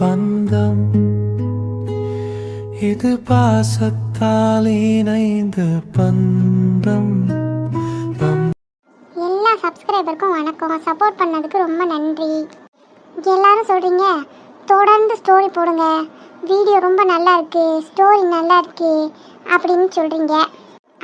பந்தம் இது பாசத்தால் இணைந்த பந்தம். எல்லா சப்ஸ்கிரைபருக்கும் வணக்கம். சப்போர்ட் பண்ணதுக்கு ரொம்ப நன்றி. எல்லாரும் சொல்கிறீங்க தொடர்ந்து ஸ்டோரி போடுங்க, வீடியோ ரொம்ப நல்லா இருக்குது, ஸ்டோரி நல்லா இருக்குது அப்படின்னு சொல்கிறீங்க.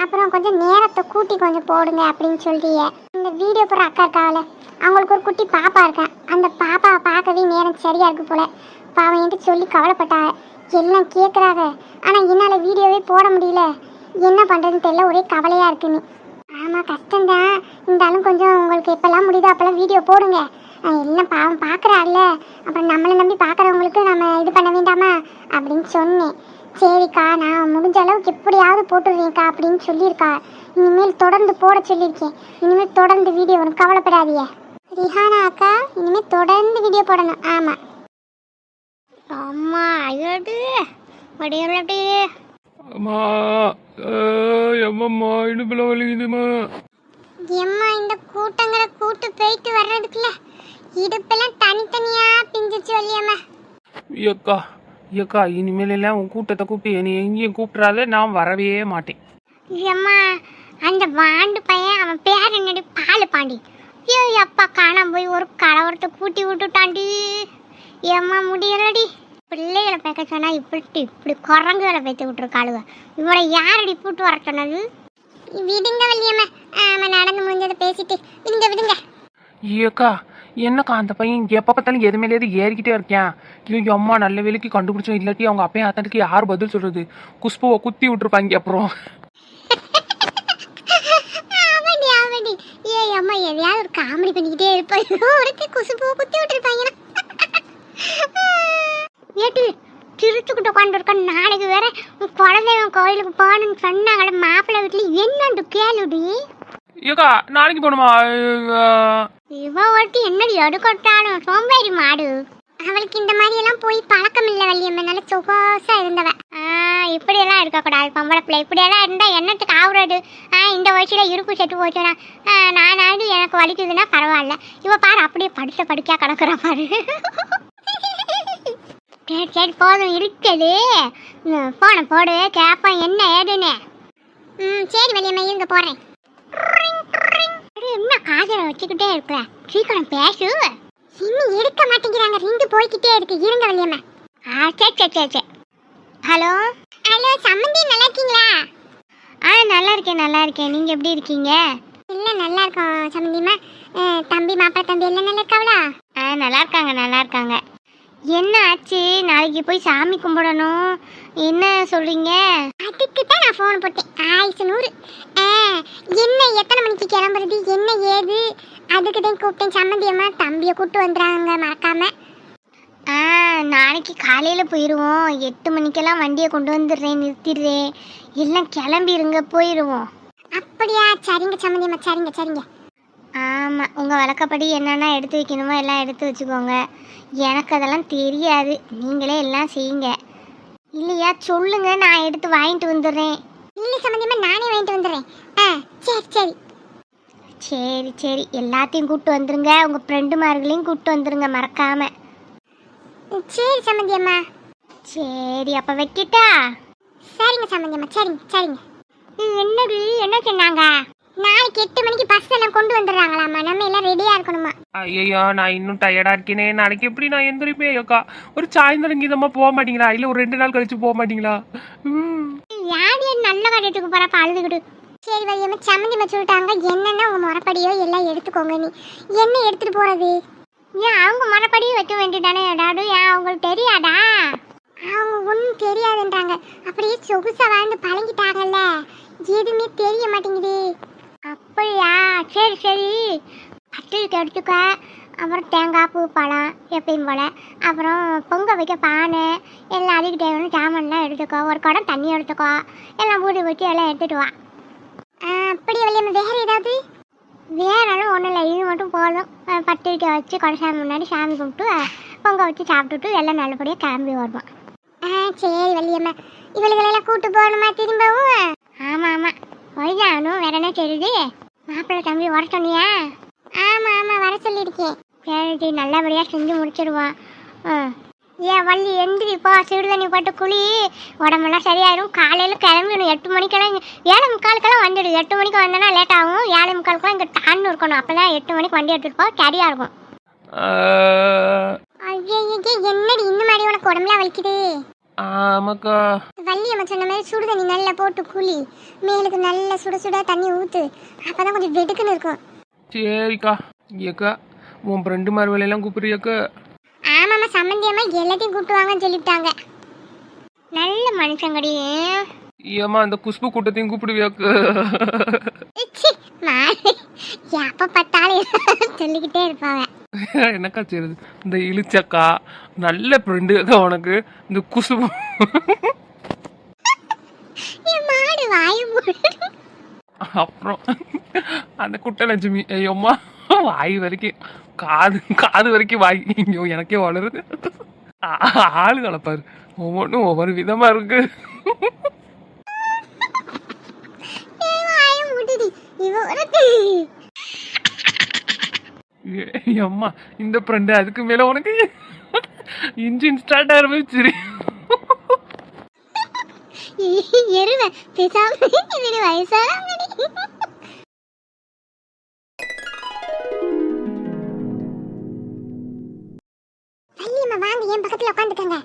அப்புறம் கொஞ்சம் நேரத்தை கூட்டி கொஞ்சம் போடுங்க அப்படின்னு சொல்கிறீங்க. இந்த வீடியோ போகிற அக்கா இருக்காவில், அவங்களுக்கு ஒரு குட்டி பாப்பா இருக்கேன். அந்த பாப்பாவை பார்க்கவே நேரம் சரியாக இருக்குது போல். பாவம் என்கிட்ட சொல்லி கவலைப்பட்டாங்க. எல்லாம் கேட்குறாங்க, ஆனால் என்னால் வீடியோவே போட முடியல. என்ன பண்ணுறதுன்னு தெரியல, ஒரே கவலையாக இருக்குன்னு. ஆமாம், கஷ்டம்தான். இருந்தாலும் கொஞ்சம் உங்களுக்கு எப்போல்லாம் முடியுதோ அப்போல்லாம் வீடியோ போடுங்க. எல்லாம் பாவம் பார்க்குறாள்ல, அப்புறம் நம்மளை நம்பி பார்க்குறவங்களுக்கு நம்ம இது பண்ண வேண்டாமா அப்படின்னு சொன்னேன். சரிக்கா, நான் முடிஞ்ச அளவுக்கு எப்படியாவது போட்டுடுறேன்க்கா அப்படின்னு சொல்லியிருக்கா. இனிமேல் தொடர்ந்து போட சொல்லியிருக்கேன். இனிமேல் தொடர்ந்து வீடியோ வரும், கவலைப்படாதீங்க. ரிஹானா அக்கா, இனிமேல் தொடர்ந்து வீடியோ போடணும். ஆமாம். அம்மா ஐயோடு வடியடி. அம்மா எம்மம்மா இடுப்புல வலிக்குதுமா. எம்மா, இந்த கூட்டங்களை கூட்டு போயிட்டு வர்றதுக்குள்ள இடுப்பெல்லாம் தனித்தனியா பிஞ்சிச்சு வலியம்மா. ஏக்கா ஏக்கா, இனிமேல் எல்லாம் உன் கூட்டத்தை கூப்பிட்டு என்னை எங்கேயும் கூப்பிட்றாத, நான் வரவே மாட்டேன். ஏம்மா, அந்த வாண்டு பையன், அவன் பேர் என்னடி, பாலு பாண்டி. ஐயோ அப்பா, காணாம போய் ஒரு கலவரத்தை கூட்டி விட்டுட்டாண்டி. ஏம்மா முடியலடி. பிள்ளைகளை பேக்க சொன்னா இப்படி குரங்குகளை பேத்து விட்டுருக்காளுவ. இவளை யாரடி கூட்டு வர சொன்னது? விடுங்க வள்ளியம்மா, அவன் நடந்து முடிஞ்சதை பேசிட்டு விடுங்க விடுங்க. ஏக்கா என்னக்கா, அந்த பையன் எப்போ பார்த்தாலும் எது மேலேயாவது ஏறிக்கிட்டே இருக்கேன். ஐயோ அம்மா, நல்ல வேலைக்கு கண்டுபிடிச்சோம். இல்லாட்டி அவங்க அப்பையும் அத்தனுக்கு யார் பதில் சொல்றது? குஷ்புவை குத்தி விட்டுருப்பாங்க. அப்புறம் ஏ அம்மா, எதையாவது ஒரு காமெடி பண்ணிக்கிட்டே இருப்போம். ஒருத்தி குசுபுவை குத்தி விட்டுருப்பாங்க. ஏட்டு திருச்சுக்கிட்ட உட்காந்து இருக்க. நாளைக்கு வேற குலதெய்வம் கோயிலுக்கு போகணும்னு சொன்னாங்களே மாப்பிள்ளை வீட்டுல, என்னண்டு கேளுடி. ஏக்கா நாளைக்கு போகணுமா? இவ ஒருத்தி என்னடி எடுக்கட்டாலும் சோம்பேறி மாடு. அவளுக்கு இந்த மாதிரி எல்லாம் போய் பழக்கம் இல்லை வள்ளியம்மா. நல்ல சொகோசா இருந்தவ. இப்படியெல்லாம் இருக்கக்கூடாது பொம்பளை பிள்ளை. இப்படியெல்லாம் இருந்தா என்னத்துக்கு ஆகுறது? இந்த வயசுல இருக்கு செட்டு போச்சுன்னா நானாவது எனக்கு வலிக்குதுன்னா பரவாயில்ல. இவ பாரு, அப்படியே படுத்த படுக்கையா கிடக்குற பாரு. சரி சரி போதும் இருக்குது. போன போடு, கேப்பேன் என்ன ஏதுன்னு. சரி வள்ளியம்மா, இருங்க போறேன். என்ன காதல வச்சுக்கிட்டே இருக்கிற? சீக்கிரம் பேசு. இன்னும் எடுக்க மாட்டேங்கிறாங்க, ரிங்கு போய்கிட்டே இருக்கு. இருங்க வள்ளியம்மா. சரி சரி சரி சரி. ஹலோ ஹலோ, சம்மந்தி நல்லா இருக்கீங்களா? நல்லா இருக்கேன் நல்லா இருக்கேன். நீங்கள் எப்படி இருக்கீங்க? இல்லை நல்லா இருக்கோம் சம்மந்திம்மா. தம்பி மாப்பிள்ளை தம்பி எல்லாம் நல்லா இருக்காங்களா? நல்லா இருக்காங்க நல்லா இருக்காங்க. என்ன ஆச்சு? நாளைக்கு போய் சாமி கும்பிடணும். என்ன சொல்கிறீங்க? அதுக்கு தான் நான் ஃபோன் போட்டேன். ஆயிரத்து 100. என்ன எத்தனை மணிக்கு கிளம்புறது, என்ன ஏது, அதுக்கு தான் கூப்பிட்டேன். சம்மந்தியம்மா தம்பியை கூப்பிட்டு வந்துடுறாங்க மறக்காம. நாளைக்கு காலையில் போயிடுவோம். 8 மணிக்கெல்லாம் வண்டியை கொண்டு வந்துடுறேன், நிறுத்திடுறேன். எல்லாம் கிளம்பிடுங்க, போயிடுவோம். அப்படியா? சரிங்க சம்மந்தியம்மா, சரிங்க சரிங்க. ஆமாம், உங்கள் வழக்கப்படி என்னென்ன எடுத்து வைக்கணுமோ எல்லாம் எடுத்து வச்சுக்கோங்க. எனக்கு அதெல்லாம் தெரியாது, நீங்களே எல்லாம் செய்யுங்க. இல்லையா சொல்லுங்க, நான் எடுத்து வாங்கிட்டு வந்துடுறேன். இல்லை சம்மந்தியம்மா, நானே வாங்கிட்டு வந்துடுறேன். சரி சரி சரி சரி. எல்லாத்தையும் கூப்பிட்டு வந்துருங்க, உங்கள் ஃப்ரெண்டுமார்களையும் கூப்பிட்டு வந்துருங்க மறக்காமல். சரி சம்மந்தியம்மா. சரி அப்போ வைக்கிட்டா? சரிங்க சம்மந்தியம்மா, சரிங்க சரிங்க. என்னடி என்ன சொன்னாங்க? நாளைக்கு 8 மணிக்கு பஸ் எல்லாம் கொண்டு வந்துடுறாங்களாம்மா. நம்ம எல்லாம் ரெடியாக இருக்கணுமா? ஐயோ, நான் இன்னும் டயர்டாக இருக்கேனே. நாளைக்கு எப்படி நான் எந்திரிப்பேன்? அக்கா ஒரு சாயந்தரம் கீதமாக போக மாட்டீங்களா? இல்லை ஒரு 2 நாள் கழிச்சு போக மாட்டீங்களா? யார் நல்ல காரியத்துக்கு போகிறப்ப அழுதுகிட்டு. சரி வள்ளியம்மா, சம்மந்தியம்மா சொல்லிட்டாங்க. என்னென்ன உங்கள் முறைப்படியோ எல்லாம் எடுத்துக்கோங்க. நீ என்ன எடுத்துகிட்டு போகிறது? ஏன் அவங்க முறைப்படியும் வைக்க வேண்டியதானே? ஏடாடு ஏன் அவங்களுக்கு தெரியாதா? அவங்க ஒன்றும் தெரியாதுன்றாங்க. அப்படியே சொகுசா வாழ்ந்து பழகிட்டாங்கல்ல, எதுவுமே தெரிய மாட்டேங்குது. அப்படியா? சரி சரி. பத்திரிக்கை எடுத்துக்க, அப்புறம் தேங்காய் பூ பழம் எப்பயும் போல், அப்புறம் பொங்க வைக்க பானை எல்லாம், அதுக்கு தேவையான ஜாமான்லாம் எடுத்துக்கோ. ஒரு குடம் தண்ணி எடுத்துக்கோ. எல்லாம் ஊடி வச்சு எல்லாம் எடுத்துகிட்டு வா. அப்படி வள்ளியம்மா, வேறு ஏதாவது? வேறெல்லாம் ஒன்றும் இல்லை, இது மட்டும் போதும். பத்திரிக்கை வச்சு கொடைசாமி முன்னாடி சாமி கும்பிட்டு பொங்க வச்சு சாப்பிட்டுட்டு எல்லாம் நல்லபடியாக கிளம்பி வருவோம். சரி வள்ளியம்மா. இவளுகளெல்லாம் கூப்பிட்டு போகணுமா திரும்பவும்? ஆமாம் ஆமாம், போய்தானும். வேற என்ன தெரியுது? மாப்பிள்ளை தம்பி வர சொன்னியா? ஆமாம் ஆமாம், வர சொல்லியிருக்கேன். சரி நல்லபடியாக செஞ்சு முடிச்சிடுவான். ஏன் வள்ளி எந்திரிப்பா, சுடு தண்ணி போட்டு குளி, உடம்பெல்லாம் சரியாயிரும். காலையில் கிளம்பிடணும் 8 மணிக்கெல்லாம். 7:45 வந்துடு. 8 மணிக்கு வந்தேன்னா லேட் ஆகும். 7:45 இங்கே டான்னு இருக்கணும். அப்போ தான் 8 மணிக்கு வண்டி எடுத்துகிட்டு போ, கேரியாக இருக்கும். ஐயே என்னடி இன்னும் மாதிரி உனக்கு உடம்புலாம் வலிக்குது? ஆமாக்கா. வள்ளி அம்மா சொன்ன மாதிரி சுடு தண்ணி நல்லா போட்டு குளி, மேலுக்கு நல்லா சுட சுட தண்ணி ஊற்று. அப்போ தான் கொஞ்சம் வெடுக்குன்னு இருக்கும். சரிக்கா. ஏக்கா உன் ஃப்ரெண்டு மாதிரி வேலையெல்லாம் கூப்பிடுறியாக்கா? ஆமாம்மா, சம்மந்தியம்மா எல்லாத்தையும் கூப்பிட்டுவாங்கன்னு சொல்லிவிட்டாங்க. நல்ல மனுஷங்கடி. ஏம்மா அந்த குஷ்பு கூட்டத்தையும் கூப்பிடுவியாக்கா? எப்போ பார்த்தாலும் சொல்லிக்கிட்டே இருப்பாங்க. என்னக்கா செய்யுது? இந்த இழிச்சக்கா நல்ல ஃப்ரெண்டு அக்கா உனக்கு. இந்த குஷ்பு மாடு வாயு. அப்புறம் அந்த குட்டலட்சுமி ஐயோம்மா வாய் வரைக்கும் காது வரைக்கும் வாய். ஐயோ எனக்கே வளருது. ஆளு கலப்பாரு, ஒவ்வொன்றும் ஒவ்வொரு விதமா இருக்கு. அம்மா இந்த ஃப்ரெண்டு அதுக்கு மேல உனக்கு இன்ஜின் ஸ்டார்ட் ஆரம்பிச்சிரு. எருமை பேசாம வயசான வாங்க என் பக்கத்துல உட்காந்துக்கங்க.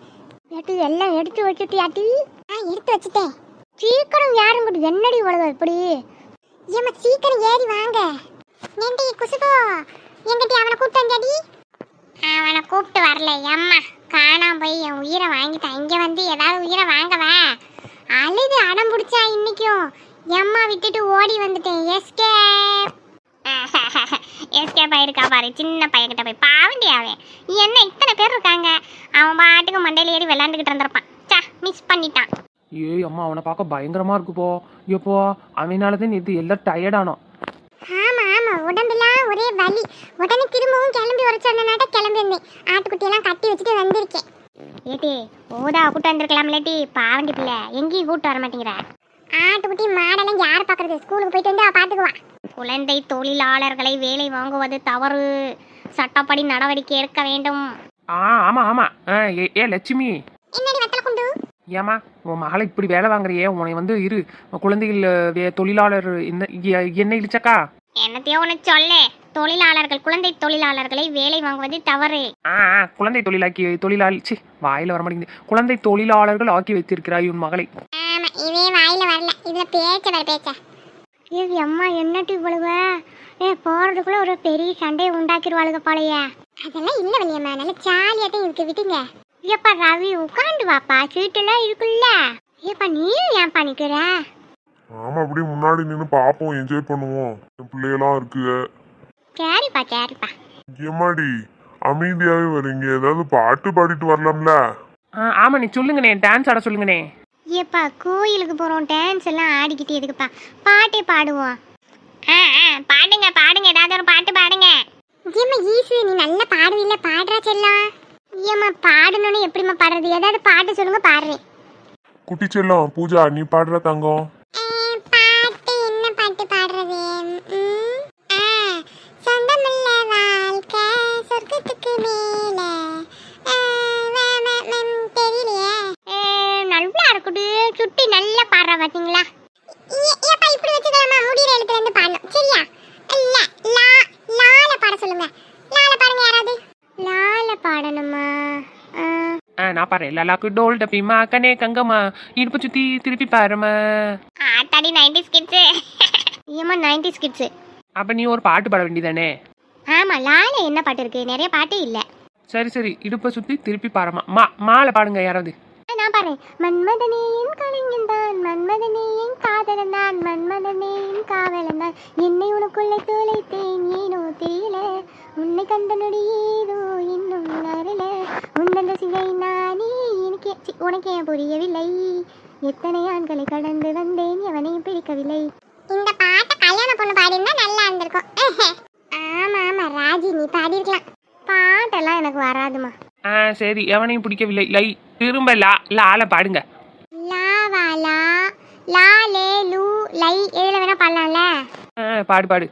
ஏட்டு எல்லாம் எடுத்து வச்சுட்டியாட்டி? எடுத்து வச்சுட்டேன். சீக்கிரம் யாரும் கூட என்னடி உலகம் இப்படி? ஏமா சீக்கிரம் ஏறி வாங்க. ஏண்டி குசுபோ எங்கிட்ட அவனை கூப்பிட்டு வந்தாடி? அவனை கூப்பிட்டு வரல அம்மா, காணாம போய் என் உயிரை வாங்கிட்டான். இங்க வந்து ஏதாவது உயிரை வாங்கவா? அழுது அடம் பிடிச்சா இன்னைக்கும் எம்மா விட்டுட்டு ஓடி வந்துட்டேன். எஸ்கேப் ஆயிருக்கா பாரு சின்ன பையன்கிட்ட போய். பாவண்டி அவன் என்ன இத்தனை பேர் இருக்காங்க, அவன் பாட்டுக்கு மண்டையில ஏறி விளையாண்டுக்கிட்டு இருந்திருப்பான். மிஸ் பண்ணிட்டான். ஏய் அம்மா அவனை பார்க்க பயங்கரமா இருக்குப்போ. எப்போ அவனாலதான் இது எல்லாம் டயர்டானோ. ஆமா ஆமா, உடம்பெல்லாம் ஒரே வலி. உடனே திரும்பவும் கிளம்பி வர சொன்னனாட்ட கிளம்பி வந்தேன். ஆட்டுக்குட்டியெல்லாம் கட்டி வச்சுட்டு வந்திருக்கேன். ஏட்டி ஓதா கூட்டு வந்திருக்கலாம் இல்லாட்டி? பாவண்டி பிள்ளை எங்கேயும் கூட்டு வர மாட்டேங்கிற. ஆட்டுக்குட்டி மாடெல்லாம் யார் பார்க்கறது? ஸ்கூலுக்கு போயிட்டு வந்து பார்த்துக்குவான். குழந்தை தொழிலாளர்களை வேலை வாங்குவது தவறு, சட்டப்படி நடவடிக்கை எடுக்க வேண்டும். ஆமா ஆமா. ஏ லட்சுமி, என்னடி வத்தல குண்டு? ஏமா உன் மகளை இப்படி வேலை வாங்குறியே, உன்னை வந்து இரு குழந்தைகள் தொழிலாளர் என்ன இழிச்சக்கா? என்னத்தையோ உனக்கு சொல்ல. தொழிலாளர்கள் குழந்தை தொழிலாளர்களை வேலை வாங்குவது தவறு. குழந்தை தொழிலாளி வாயில வர மாட்டேங்குது. குழந்தை தொழிலாளர்கள் ஆக்கி வைத்திருக்கிறாய் உன் மகளை. ஆமா, இதே வாயில வரல, இதுல பேச்ச. ஏவி அம்மா என்னட்டு இவ்வளவு போறதுக்குள்ள ஒரு பெரிய சண்டையை உண்டாக்கிடுவாளுங்க போலையே. அதெல்லாம் இல்ல வழியம்மா, நல்லா ஜாலியா தான் இருக்கு, விட்டுங்க. ஏப்பா ரவி உட்காந்து வாப்பா, சீட்டெல்லாம் இருக்குல்ல. ஏப்பா நீயும் ஏன் பண்ணிக்கிற? ஆமா, அப்படியே முன்னாடி நின்று பாப்போம், என்ஜாய் பண்ணுவோம். என் பிள்ளையெல்லாம் இருக்கு. சரிப்பா. ஏமாடி அமைதியாவே வரீங்க, ஏதாவது பாட்டு பாடிட்டு வரலாம்ல? ஆமா நீ சொல்லுங்கண்ணே, டான்ஸ் ஆட சொல்லுங்கண்ணே. ஏப்பா கோயிலுக்கு போறோம், டான்ஸ் எல்லாம் ஆடிக்கிட்டு எதுக்குப்பா? பாட்டே பாடுவோம். பாடுங்க ஏதாவது ஒரு பாட்டு பாடுங்க. ஏம்மா ஈசு நீ நல்லா பாடுவீல்ல, பாடுறா செல்லம். ஏம்மா பாடணும்னு எப்படிம்மா பாடுறது? ஏதாவது பாட்டு சொல்லுங்க, பாடுறேன். குட்டி செல்லம் பூஜா, நீ பாடுற தங்கம். பாட்டு என்ன பாட்டு பாடுறது? சொந்தமில்ல வாழ்க்கை சொர்க்கத்துக்கு மேல தெரியலையே. நல்லா இருக்குடி, சுட்டி நல்லா பாடுற பாத்தீங்களா? ஏப்பா இப்படி வச்சுக்கலாமா? முடிகிற எழுத்துல இருந்து பாடணும் சரியா? இல்ல லால பாட சொல்லுங்க. லால பாடுங்க யாராவது. லால பாடணுமா? நான் பாடுறேன். லலாக்கு டோல் டப்பிமா கனே கங்கம்மா இடுப்பு சுத்தி திருப்பி பாருமா. ஆத்தாடி 90s கிட்ஸ். ஏமா 90s கிட்ஸ்? அப்ப நீ ஒரு பாட்டு பாட வேண்டியதானே? ஆமா, லால என்ன பாட்டு இருக்கு? நிறைய பாட்டு இல்ல. சரி இடுப்பை சுத்தி திருப்பி பாருமா. மாலை பாடுங்க யாராவது. நான் பாடுறேன். மன்மதனேயின் கலைஞன் தான், மன்மதனேயின் காதலன் தான், மன்மதனேயின் காவலன் தான், என்னை உனக்குள்ளே தொலைத்தேன் ஏனோ தெரியல, உன்னை கண்ட நொடி ஏதோ இன்னும் அருள, உந்தந்த சிகை நானே உனக்கே புரியவில்லை, எத்தனை ஆண்களை கடந்து வந்தேன் எவனையும் பிடிக்கவில்லை. இந்த பாட்டை கல்யாண பொண்ணு பாடினா நல்லா இருந்திருக்கும். ஆமா ராஜி நீ பாடிருக்கலாம். பாட்டெல்லாம் எனக்கு வராதுமா. சரி எவனையும் பிடிக்கவில்லை. லை திரும்ப லால பாடுங்க. லாவா லா லாலே லூ லை ஏல வேணா பாடலாம்ல. பாடு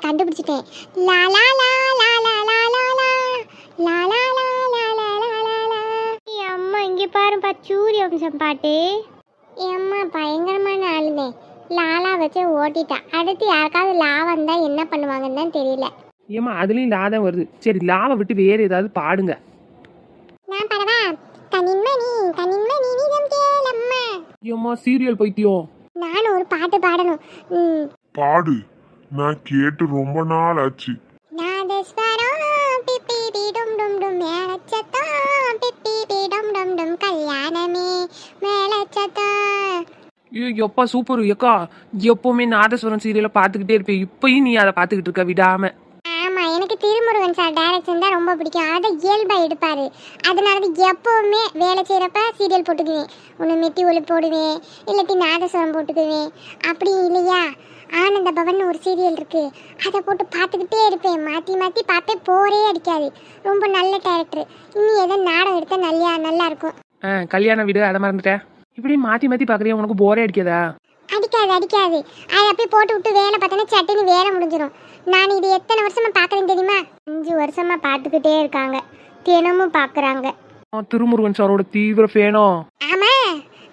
கண்டுபிடிச்சிட்டேன். லா லா லா லா லா லா லா லா லா லா லா லா லா லா லா வரும்பா சூரிய வம்சம் பாட்டு. ஏம்மா பயங்கரமான ஆளுமே. லாலா வச்சு ஓட்டிட்டா. அடுத்து யாருக்காவது லா வந்தா என்ன பண்ணுவாங்கன்னு தான் தெரியல. ஏம்மா அதுலயும் லா தான் வருது. சரி லாவை விட்டு வேற ஏதாவது பாடுங்க. நான் பாடவா? கனின்மணி கனின்மணி நீதம் கேளம்மா. ஏம்மா சீரியல் பைத்தியம். நானும் ஒரு பாட்டு பாடணும். பாடு, நான் கேட்டு ரொம்ப நாள் ஆச்சு. நாதஸ்வரம் பிப்பி பி டும் டும் டும் மேலச்சத்தம் பிப்பி பி டும் டும் டும் கல்யாணமே மேலச்சத்தம். ஐயோ எப்பா சூப்பர் ஏக்கா. எப்பவுமே நாதஸ்வரம் சீரியலை பார்த்துக்கிட்டே இருப்பேன். இப்பயும் நீ அதை பார்த்துக்கிட்டு இருக்க விடாம. ஆமா, எனக்கு திருமுருகன் சார் டைரக்ஷன் தான் ரொம்ப பிடிக்கும். அதை இயல்பா எடுப்பாரு. அதனால தான் எப்பவுமே வேலை செய்யறப்ப சீரியல் போட்டுக்குவேன். ஒன்று மெட்டி ஒளி போடுவேன், இல்லாட்டி நாதஸ்வரம் போட்டுக்குவேன். அப்படி இல்லையா ஆனந்த பவன் ஒரு சீரியல் இருக்கு, அதை போட்டு பார்த்துக்கிட்டே இருப்பேன். மாற்றி மாற்றி பார்ப்பேன், போரே அடிக்காது. ரொம்ப நல்ல டேரக்டர். இன்னும் எதோ நாடகம் எடுத்தால் நல்லா இருக்கும். கல்யாண வீடு அதை மறந்துட்டேன். இப்படி மாற்றி மாற்றி பார்க்குறியா? உனக்கு போரே அடிக்காதா? அடிக்காது. அதை அப்படியே போட்டு விட்டு வேலை பார்த்தோன்னா சட்டுன்னு வேலை முடிஞ்சிடும். நான் இது எத்தனை வருஷமா பார்க்குறேன் தெரியுமா? 5 வருஷமா பார்த்துக்கிட்டே இருக்காங்க, தினமும் பார்க்குறாங்க. திருமுருகன் சாரோட தீவிர ஃபேனோ? ஆமா,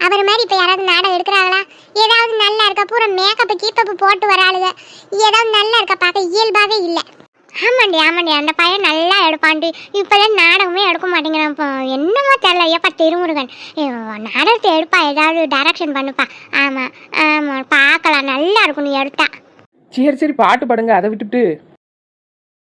அவர் மாதிரி இப்போ யாராவது நாடகம் எடுக்கிறாங்களா? ஏதாவது நல்லா இருக்கா? பூரா மேக்கப்பு கீப்பப்பு போட்டு வராளுங்க. ஏதாவது நல்லா இருக்கா பார்க்க? இயல்பாகவே இல்லை. ஆமாண்டி அந்த பையன் நல்லா எடுப்பாண்டி. இப்போதான் நாடகமே எடுக்க மாட்டேங்கிறான். இப்போ என்னமோ தெரியல. ஏப்பா திருமுருகன் நாடகத்தை எடுப்பா, ஏதாவது டைரக்ஷன் பண்ணுப்பா. ஆமாம் பார்க்கலாம், நல்லா இருக்கும் நீ எடுத்தா. சரி பாட்டு பாடுங்க. அதை விட்டுட்டு